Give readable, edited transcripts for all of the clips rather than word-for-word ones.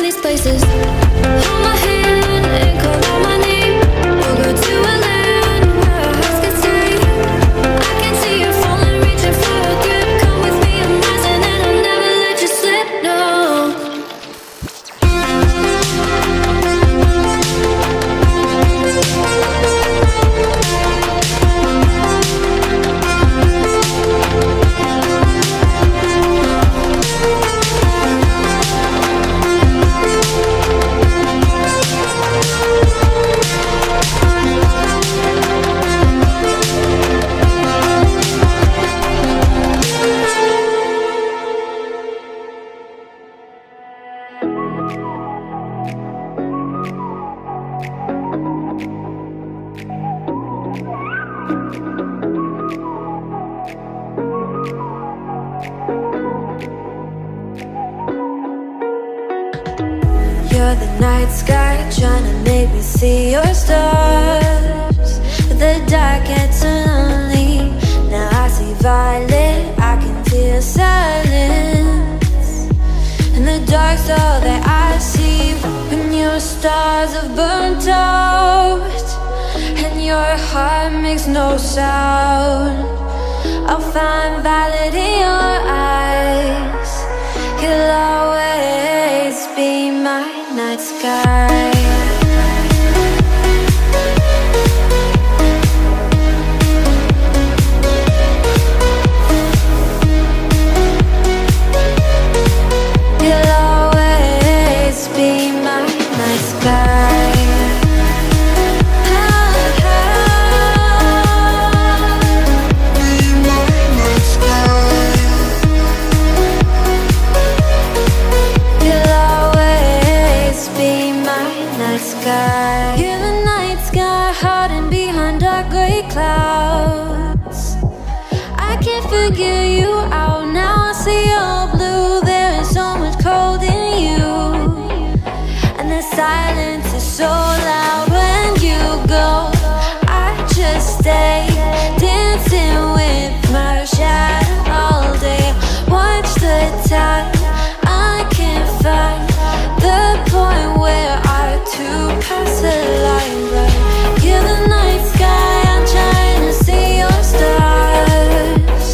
find these places. Hold my hand and call out my name. We'll go to a land where our hearts can stay. I can see you falling, reaching for a grip. Come with me, I'm rising and I'll never let you slip, no. You're the night sky, trying to make me see your stars. But the dark gets lonely. Now I see violet, I can feel silence. And the dark's all that I see. When your stars have burnt out and your heart makes no sound, I'll find violet in your eyes. You'll always be my night sky. You'll always be my night sky. You're the night sky, hiding behind dark gray clouds. I can't figure you out now. I see your blue. There is so much cold in you, and the silence is so loud when you go. I just stay dancing with my shadow all day. Watch the tide. I can't find the point where to pass the line, but you're the night sky. I'm trying to see your stars.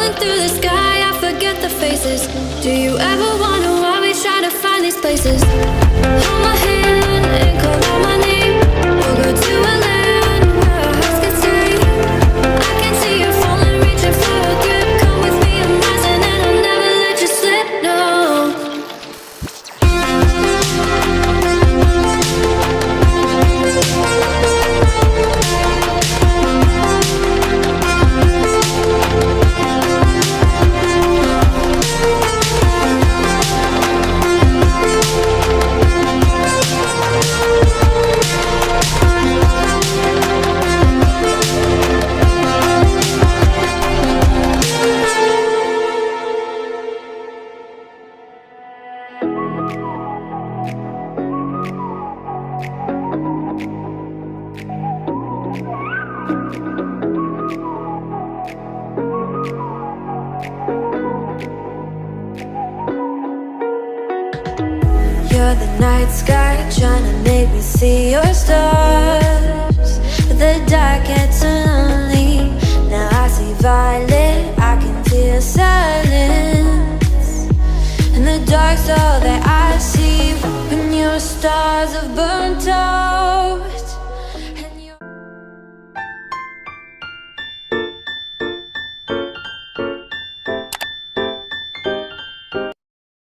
Falling through the sky, I forget the faces. Do you ever wonder why we try to find these places? Hold my hand and call out my name. We'll go to a land where our hearts can stay. I can see you falling, reaching for a grip. Come with me, I'm rising and I'll never let you slip, no. You're the night sky, trying to make me see your stars. But the dark gets so lonely. Now I see violet, I can feel silence. And the dark's all that I see when your stars have burnt out.